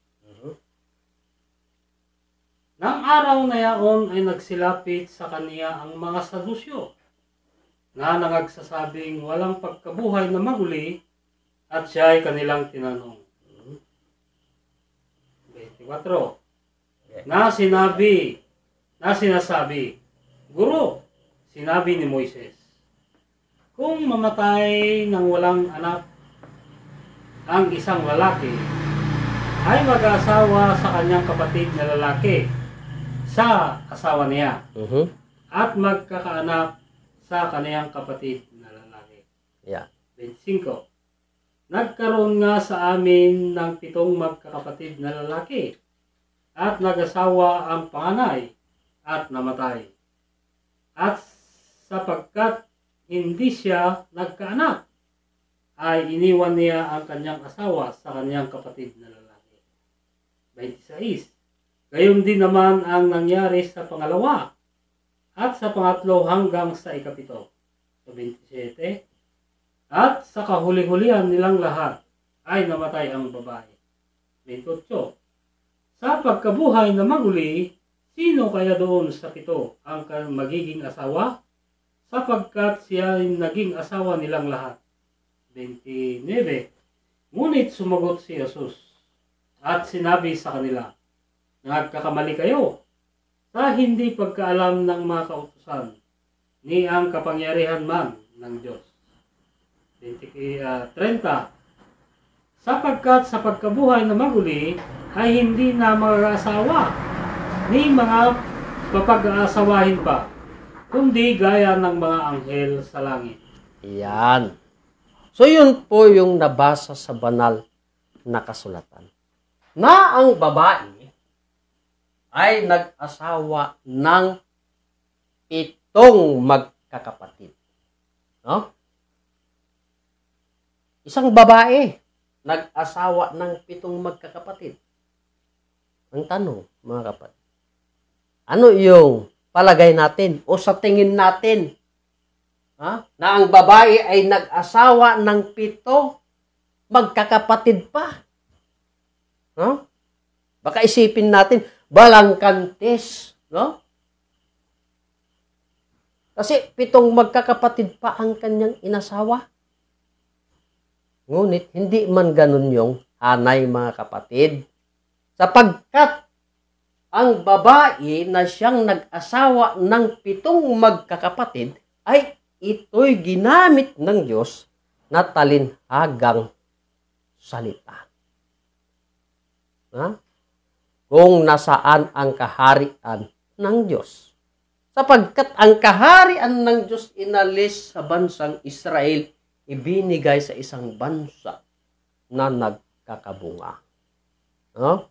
Nang araw na yaon ay nagsilapit sa kaniya ang mga Sadusyo na nangagsasabing walang pagkabuhay na maguli at siya ay kanilang tinanong. 24. Na sinasabi, Guro, sinabi ni Moises, kung mamatay ng walang anak ang isang lalaki, ay mag-asawa sa kanyang kapatid na lalaki sa asawa niya at magkakaanak sa kanyang kapatid na lalaki. 25. Nagkaroon nga sa amin ng 7 magkakapatid na lalaki at nag-asawa ang panganay at namatay. At sapagkat hindi siya nagkaanak, ay iniwan niya ang kanyang asawa sa kanyang kapatid na lalaki. 26. Gayon din naman ang nangyari sa pangalawa at sa pangatlo hanggang sa ikapito. 27. At sa kahuli-hulihan nilang lahat ay namatay ang babae. 28. Sa pagkabuhay na maguli, sino kaya doon sa 7 ang magiging asawa? Sapagkat siya ay naging asawa nilang lahat. 29. Ngunit sumagot si Jesus at sinabi sa kanila, nagkakamali kayo sa hindi pagkaalam ng mga kautusan ni ang kapangyarihan man ng Diyos. 30. Sapagkat sa pagkabuhay na maguli ay hindi na mag-aasawa ni mga papag-aasawahin pa, kundi gaya ng mga anghel sa langit. Yan. So yun po yung nabasa sa banal na kasulatan. Na ang babae ay nag-asawa ng 7 magkakapatid. No? Isang babae, nag-asawa ng 7 magkakapatid. Ang tanong, mga kapatid, ano yung palagay natin o sa tingin natin na ang babae ay nag-asawa ng 7 magkakapatid pa? Baka isipin natin, balangkantes, no? Kasi 7 magkakapatid pa ang kanyang inasawa. Ngunit hindi man ganun yung hanay, mga kapatid, sapagkat ang babae na siyang nag-asawa ng 7 magkakapatid ay ito'y ginamit ng Diyos na talinhagang salita. Kung nasaan ang kaharian ng Diyos. Sapagkat ang kaharian ng Diyos inalis sa bansang Israel, ibinigay sa isang bansa na nagkakabunga. No?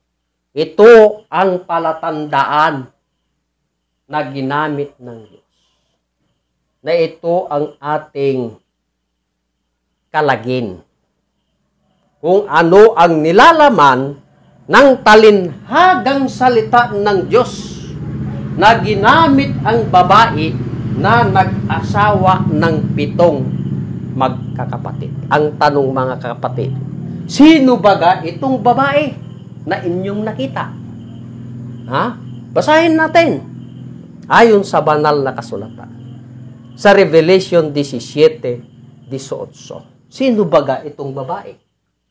Ito ang palatandaan na ginamit ng Diyos. Na ito ang ating kalagin. Kung ano ang nilalaman ng talinhagang salita ng Diyos na ginamit ang babae na nag-asawa ng 7 magkakapatid. Ang tanong mga kapatid, sino baga itong babae na inyong nakita? Ha? Basahin natin. Ayon sa banal na kasulatan. Sa Revelation 17:18. Sino baga itong babae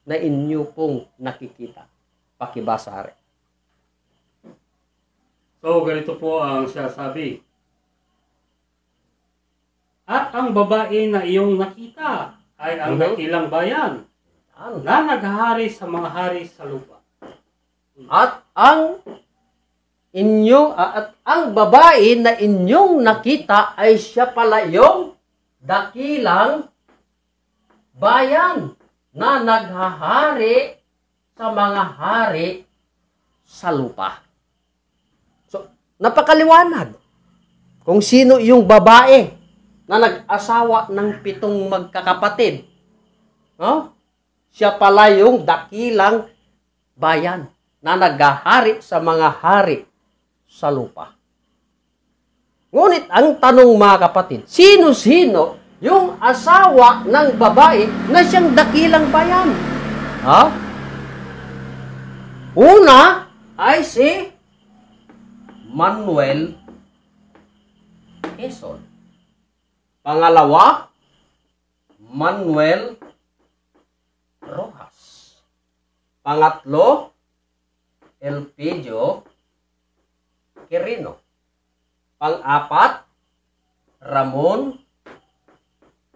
na inyo pong nakikita? Pakibasa rin. So, ganito po ang sinasabi. At ang babae na iyong nakita ay ang dakilang bayan na naghahari sa mga hari sa lupa. At ang babae na inyong nakita ay siya pala yung dakilang bayan na naghahari sa mga hari sa lupa. So, napakaliwanag kung sino yung babae na nag-asawa ng 7 magkakapatid. No? Siya pala yung dakilang bayan na naghahari sa mga hari sa lupa. Ngunit ang tanong mga kapatid, sino-sino yung asawa ng babae na siyang dakilang bayan? Ha? Una ay si Manuel Quezon. Pangalawa, Manuel Rojas. Pangatlo, Elpidio Quirino. Pang-apat, Ramon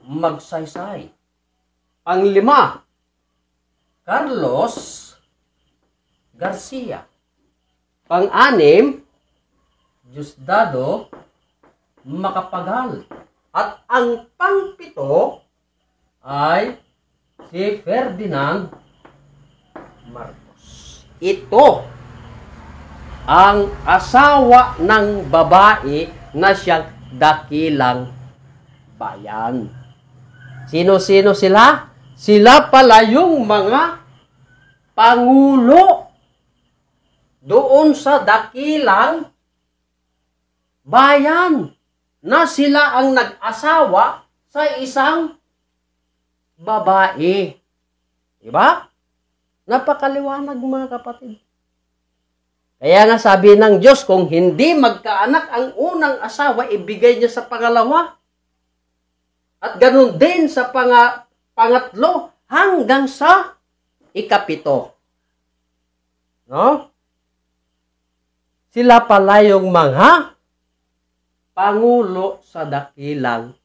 Magsaysay. Pang-5, Carlos Garcia. Pang-6, Diosdado Macapagal. At ang pang-7 ay si Ferdinand Marcos. Ito ang asawa ng babae na siyang dakilang bayan. Sino-sino sila? Sila pala yung mga pangulo doon sa dakilang bayan na sila ang nag-asawa sa isang babae. Diba? Napakaliwanag mga kapatid. Kaya nga sabi ng Diyos, kung hindi magkaanak ang unang asawa, ibigay niya sa pangalawa. At ganun din sa pangatlo hanggang sa ikapito. No? Sila pala yung mga pangulo sa dakilang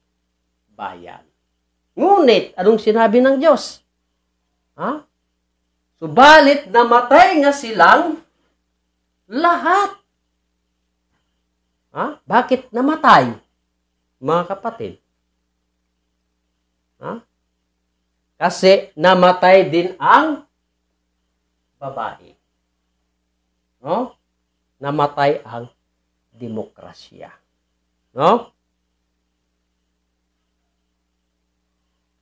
bayan. Ngunit, anong sinabi ng Diyos? Ha? Subalit namatay nga silang lahat. Ha? Bakit namatay? Mga kapatid. Ha? Kasi namatay din ang babae. No? Namatay ang demokrasya. No?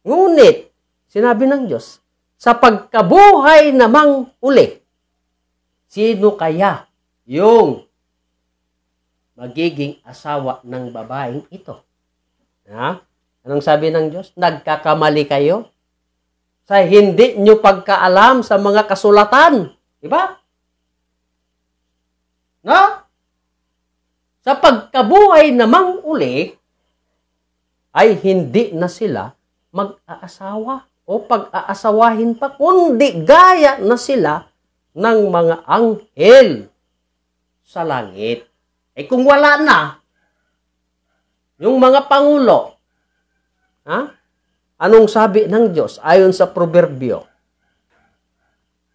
Ngunit, sinabi ng Diyos, sa pagkabuhay namang uli, sino kaya yung magiging asawa ng babaeng ito? Ha? Anong sabi ng Diyos? Nagkakamali kayo sa hindi nyo pagkaalam sa mga kasulatan. Diba? No? Sa pagkabuhay namang uli, ay hindi na sila mag-aasawa o pag-aasawahin pa, kundi gaya na sila ng mga anghel sa langit. Eh kung wala na, yung mga pangulo, ha? Anong sabi ng Diyos ayon sa Proverbio?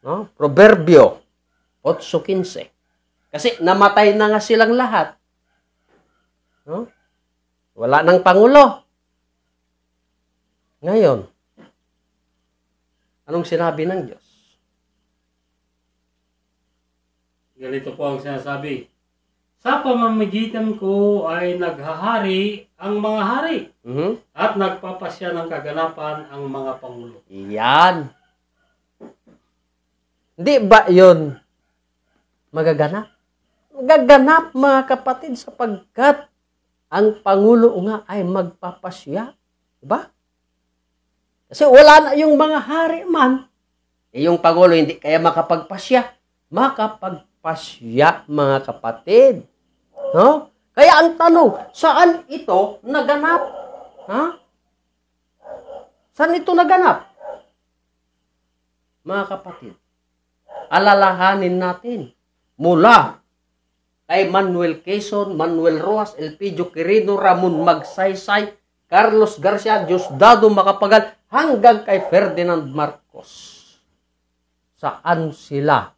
No? Proverbio 8:15. Kasi namatay na nga silang lahat. No? Wala nang Pangulo. Ngayon, anong sinabi ng Diyos? Ganito po ang sinasabi. Sa pamamagitan ko ay naghahari ang mga hari at nagpapasya ng kaganapan ang mga pangulo. Yan. Hindi ba yun magaganap? Magaganap, mga kapatid, sapagkat ang Pangulo nga ay magpapasya. Diba? Kasi wala na yung mga hari man. Yung Pangulo hindi kaya makapagpasya. Makapagpasya, mga kapatid. No? Kaya ang tanong, saan ito naganap? Ha? Saan ito naganap? Mga kapatid, alalahanin natin mula kay Manuel Quezon, Manuel Rojas, Elpidio Quirino, Ramon Magsaysay, Carlos Garcia, Diosdado Macapagal, hanggang kay Ferdinand Marcos. Saan sila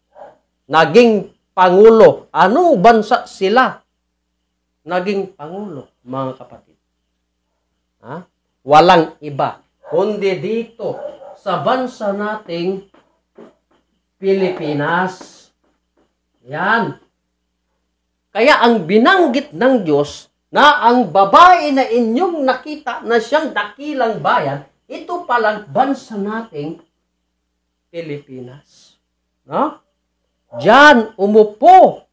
naging Pangulo? Anong bansa sila naging Pangulo, mga kapatid? Ha? Walang iba kundi dito sa bansa nating Pilipinas. Yan. Kaya ang binanggit ng Diyos na ang babae na inyong nakita na siyang dakilang bayan, ito palang bansa nating Pilipinas. No? Diyan umupo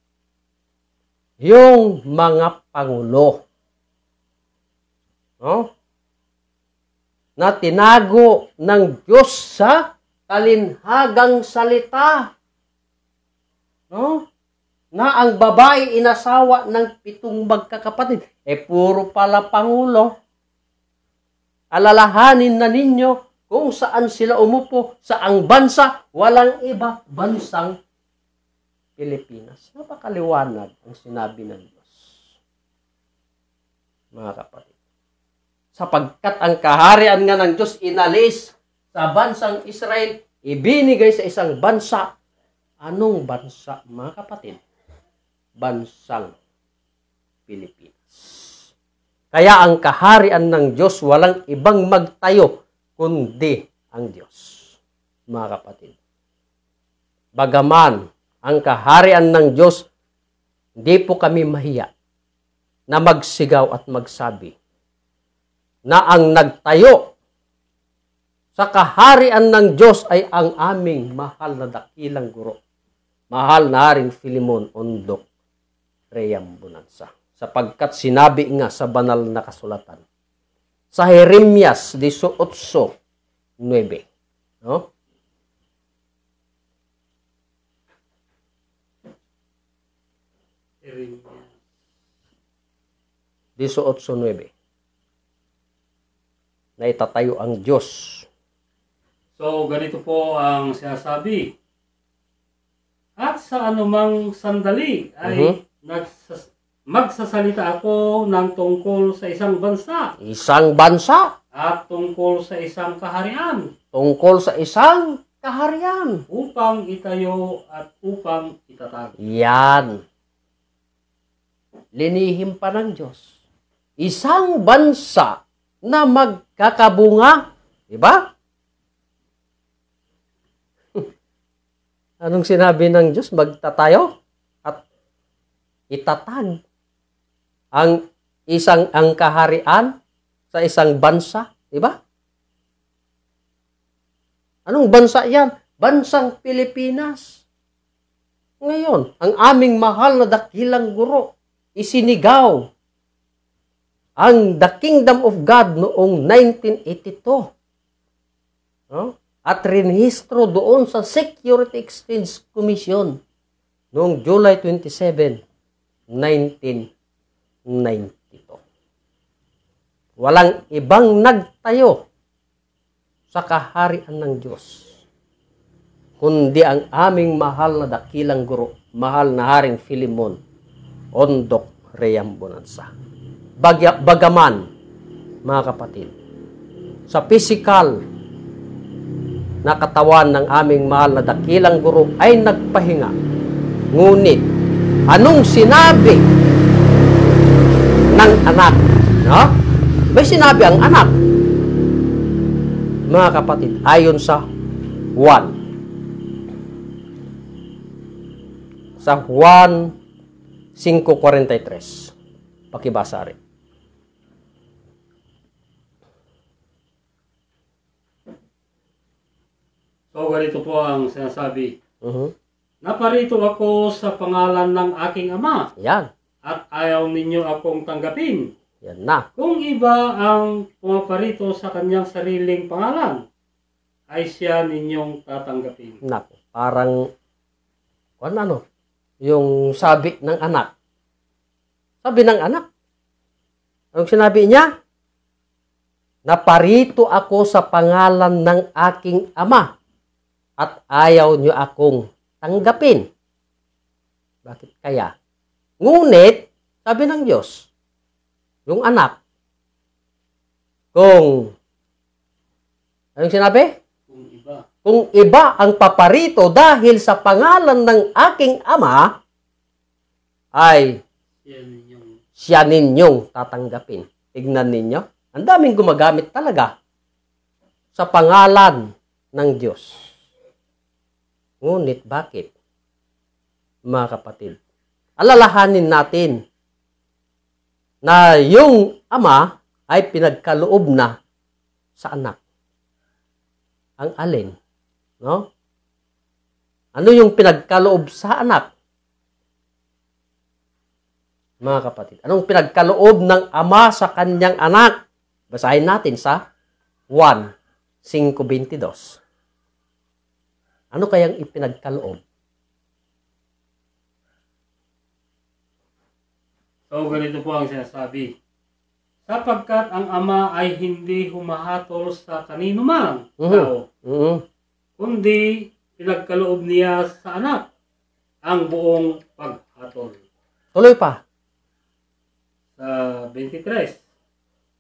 yung mga pangulo. No? Na tinago ng Diyos sa talinhagang salita. No? Na ang babae inasawa ng 7 magkakapatid. Puro pala pangulo. Alalahanin na ninyo kung saan sila umupo, saang bansa, walang iba, bansang Pilipinas. Napakaliwanag ang sinabi ng Diyos, mga kapatid. Sapagkat ang kaharian nga ng Diyos inalis sa bansang Israel, ibinigay sa isang bansa. Anong bansa, mga kapatid? Bansang Pilipinas. Kaya ang kaharian ng Diyos walang ibang magtayo kundi ang Diyos, mga kapatid. Bagaman ang kaharian ng Diyos, hindi po kami mahiya na magsigaw at magsabi na ang nagtayo sa kaharian ng Diyos ay ang aming mahal na dakilang guro, mahal na Haring Filemon Ondok Reyambunansa. Sapagkat sinabi nga sa banal na kasulatan, sa Jeremias 18:9, no? Jeremias 18:9, na itatayo ang Diyos. So, ganito po ang sinasabi. At sa anumang sandali ay magsasalita ako ng tungkol sa isang bansa. Isang bansa. At tungkol sa isang kaharian. Tungkol sa isang kaharian. Upang itayo at upang itatag. Yan. Linihim pa ng Diyos. Isang bansa na magkakabunga. Diba? Anong sinabi ng Diyos? Magtatayo at itatag ang kaharian sa isang bansa. Diba? Anong bansa yan? Bansang Pilipinas. Ngayon, ang aming mahal na dakilang guro, isinigaw ang The Kingdom of God noong 1982. No? At rinhistro doon sa Security Exchange Commission noong July 27, 1992. Walang ibang nagtayo sa kaharian ng Diyos kundi ang aming mahal na dakilang guro, mahal na Haring Filemon Ondok Reyambunansa. Bagaman, mga kapatid, sa physical na katawan ng aming mahal na dakilang guro ay nagpahinga. Ngunit, anong sinabi ng anak. No? May sinabi ang anak. Mga kapatid, ayon sa Juan. Sa Juan 5:43. Pakibasa rin. So, ganito po ang sinasabi. Naparito ako sa pangalan ng aking ama. Yan. At ayaw ninyo akong tanggapin. Yan na. Kung iba ang pumaparito sa kanyang sariling pangalan, ay siya ninyong tatanggapin. Nako, parang ano? Yung sabi ng anak. Sabi ng anak. Anong sinabi niya? Naparito ako sa pangalan ng aking ama at ayaw niyo akong tanggapin. Bakit kaya? Ngunit, sabi ng Diyos, yung anak, anong sinabi? Kung iba ang paparito dahil sa pangalan ng aking ama, ay siya ninyong tatanggapin. Tignan ninyo. Ang daming gumagamit talaga sa pangalan ng Diyos. Ngunit bakit? Mga kapatid, alalahanin natin na yung ama ay pinagkaloob na sa anak. Ang alin? No? Ano yung pinagkaloob sa anak? Mga kapatid, anong pinagkaloob ng ama sa kanyang anak? Basahin natin sa 1:5:22. Ano kayang ipinagkaloob? So, ganito po ang sinasabi. Sapagkat ang ama ay hindi humahatol sa kanino man tao, kundi pinagkaloob niya sa anak ang buong paghatol. Tuloy pa. Sa 23,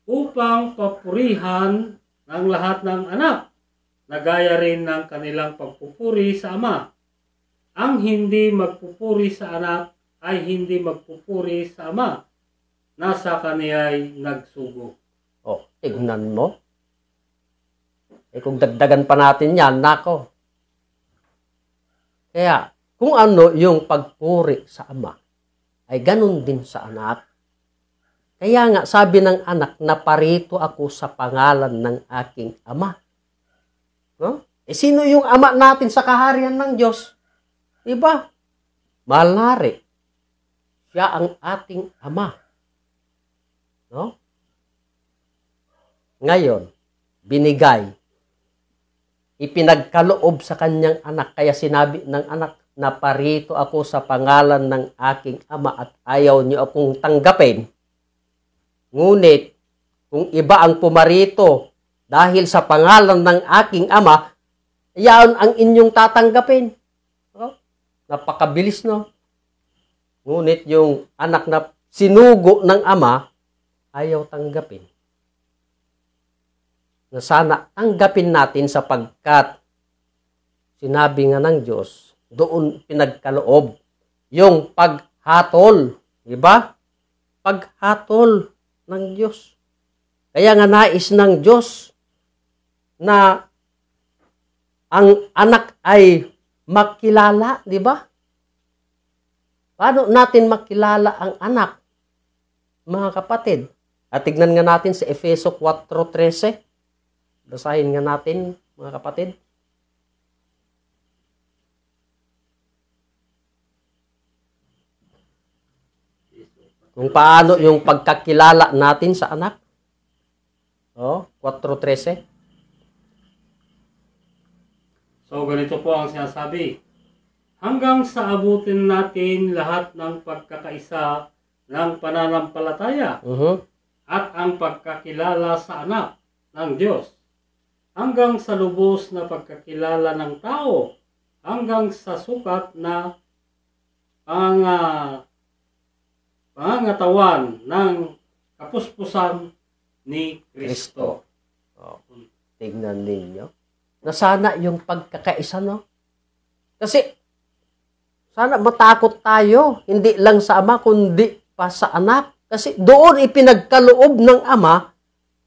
upang papurihan ng lahat ng anak na gaya rin ng kanilang pagpupuri sa ama. Ang hindi magpupuri sa anak ay hindi magpupuri sa ama na sa kaniya'y nagsugo. Oh, tignan mo. Kung dagdagan pa natin yan, nako. Kaya, kung ano yung pagpuri sa ama, ay ganun din sa anak. Kaya nga, sabi ng anak, naparito ako sa pangalan ng aking ama. No? Sino yung ama natin sa kaharian ng Diyos? Diba? Mahal nari. Siya ang ating ama. No? Ngayon, binigay. Ipinagkaloob sa kanyang anak. Kaya sinabi ng anak, naparito ako sa pangalan ng aking ama at ayaw niyo akong tanggapin. Ngunit, kung iba ang pumarito dahil sa pangalan ng aking ama, yan ang inyong tatanggapin. Oh, napakabilis, no? Ngunit yung anak na sinugo ng ama, ayaw tanggapin. Na sana tanggapin natin sapagkat sinabi nga ng Diyos, doon pinagkaloob yung paghatol. Diba? Paghatol ng Diyos. Kaya nga nais ng Diyos na ang anak ay makilala, di ba? Paano natin makilala ang anak, mga kapatid? At tignan nga natin sa Efeso 4:13. Basahin nga natin, mga kapatid. Kung paano yung pagkakilala natin sa anak. 4:13. So, ganito po ang sinasabi. Hanggang sa abutin natin lahat ng pagkakaisa ng pananampalataya at ang pagkakilala sa anak ng Diyos. Hanggang sa lubos na pagkakilala ng tao. Hanggang sa sukat na pangangatawan ng kapuspusan ni Kristo. Tignan ninyo. Na sana yung pagkakaisa, no? Kasi, sana matakot tayo. Hindi lang sa ama, kundi pa sa anak. Kasi doon ipinagkaloob ng Ama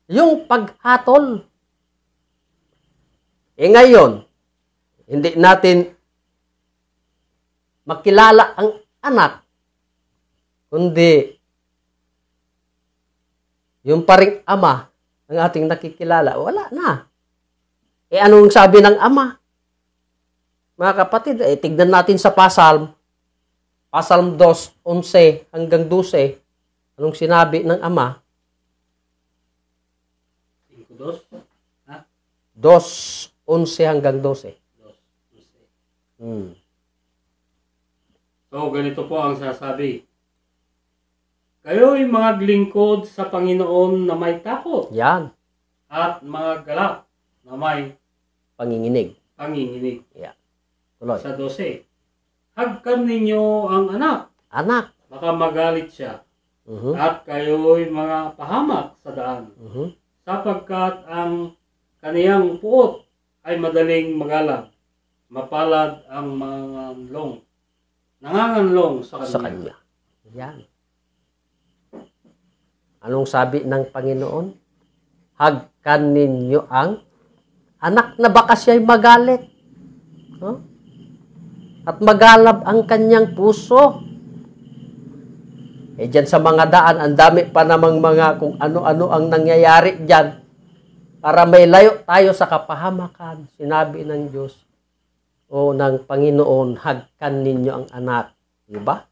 yung paghatol. Ngayon, hindi natin makilala ang anak, kundi yung paring Ama ang ating nakikilala. Wala na. Anong sabi ng Ama? Mga kapatid, tignan natin sa Psalm 2:11 hanggang 12. Anong sinabi ng Ama? 2:11 hanggang 12. So, ganito po ang sasabi. Kayo'y mga lingkod sa Panginoon na may takot. Yan. At mga galak na may Panginginig. Yan. Tuloy. Sa 12. Hagkan ninyo ang anak. Anak. Baka magalit siya. At kayo'y mga pahamak sa daan. Sapagkat ang kaniyang puot ay madaling magalag. Mapalad ang nanganganlong sa kanya. Yan. Anong sabi ng Panginoon? Hagkan ninyo ang anak na baka siya'y magalit. At magalab ang kanyang puso. Diyan sa mga daan, ang dami pa namang mga kung ano-ano ang nangyayari diyan. Para may layo tayo sa kapahamakan. Sinabi ng Diyos o ng Panginoon, hagkan ninyo ang anak. Diba?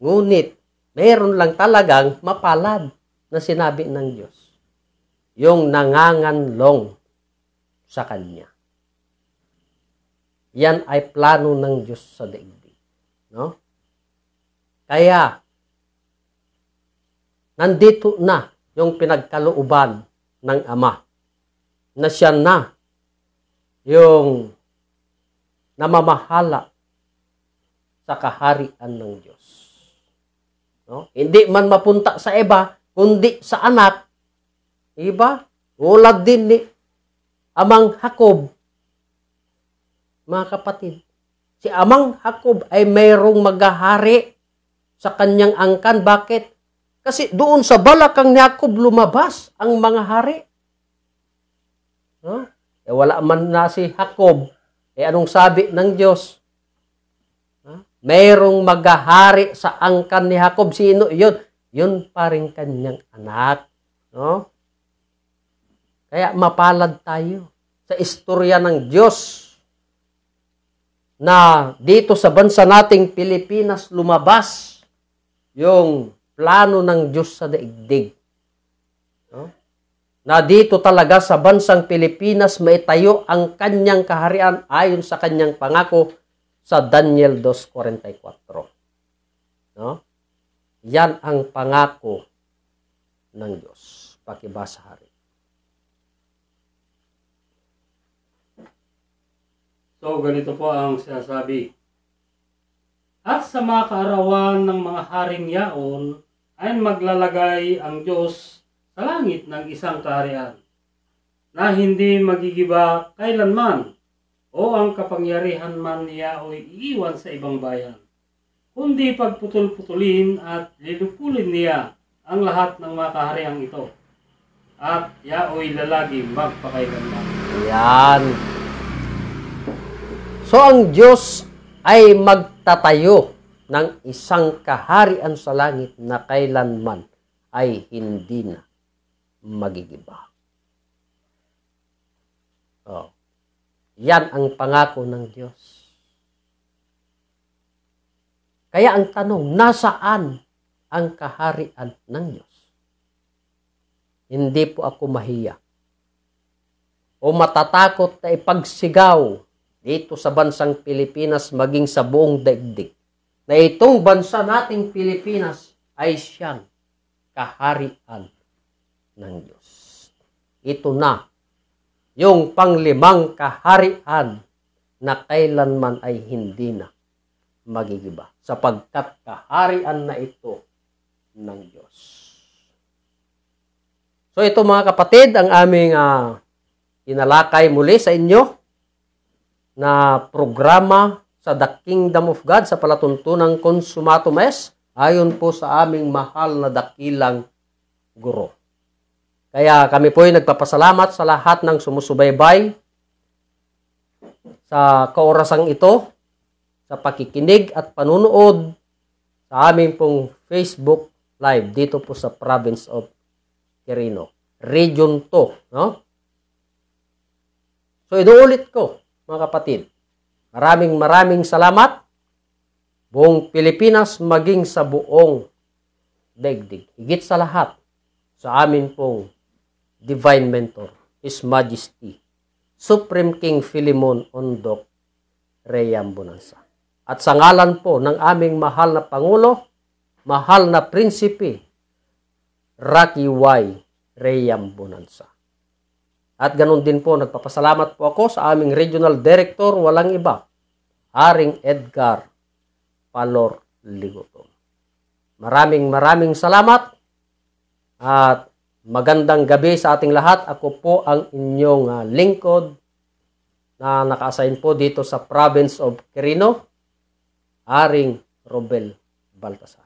Ngunit, meron lang talagang mapalad na sinabi ng Diyos. Yung nanganganlong sa Kanya. Yan ay plano ng Diyos sa daigdig. No? Kaya, nandito na yung pinagkalooban ng Ama. Na siya na yung namamahala sa kaharian ng Diyos. No? Hindi man mapunta sa iba, kundi sa anak. Diba? Ulad din ni Amang Jacob. Mga kapatid, si Amang Jacob ay mayroong maghahari sa kanyang angkan. Bakit? Kasi doon sa balakang ni Jacob lumabas ang mga hari. No? Wala man na si Jacob. Anong sabi ng Diyos? Mayroong maghahari sa angkan ni Jacob. Sino yun? Yun pa rin kanyang anak. No? Kaya mapalad tayo sa istorya ng Diyos na dito sa bansa nating Pilipinas lumabas yung plano ng Diyos sa daigdig. No? Na dito talaga sa bansang Pilipinas maitayo ang kanyang kaharian ayon sa kanyang pangako sa Daniel 2:44. No? Yan ang pangako ng Diyos. Pakibasa hari. So, ganito po ang sinasabi. At sa mga kaarawan ng mga haring yaon, ay maglalagay ang Diyos sa langit ng isang kaharian, na hindi magigiba kailanman, o ang kapangyarihan man niya o iiwan sa ibang bayan, kundi pagputol-putulin at lilupulin niya ang lahat ng mga kahariang ito, at yao'y lalagi magpakailanman. Yan. So, ang Diyos ay magtatayo ng isang kaharian sa langit na kailanman ay hindi na magigiba. Yan ang pangako ng Diyos. Kaya ang tanong, nasaan ang kaharian ng Diyos? Hindi po ako mahiya o matatakot na ipagsigaw dito sa bansang Pilipinas maging sa buong daigdig na itong bansa nating Pilipinas ay siyang kaharian ng Diyos. Ito na yung panglimang kaharian na kailanman ay hindi na magigiba sapagkat kaharian na ito ng Diyos. So ito mga kapatid ang aming inalakay muli sa inyo na programa sa The Kingdom of God sa palatuntunang Consumatum Est ayon po sa aming mahal na dakilang guro. Kaya kami po ay nagpapasalamat sa lahat ng sumusubaybay sa kaorasang ito, sa pakikinig at panunood sa aming pong Facebook Live dito po sa Province of Quirino, Region 2. No? So, inuulit ko, mga kapatid, maraming salamat. Buong Pilipinas maging sa buong daigdig. Higit sa lahat, sa amin pong Divine Mentor, His Majesty, Supreme King Philemon Ondoc Reyambunansa. At sa ngalan po ng aming mahal na Pangulo, mahal na Prinsipe, Rocky Y. Reyambunansa. At ganun din po, nagpapasalamat po ako sa aming Regional Director, walang iba, Haring Edgar Palor Ligoton. Maraming salamat at magandang gabi sa ating lahat. Ako po ang inyong lingkod na naka-assign po dito sa Province of Quirino, Haring Robel Baltasar.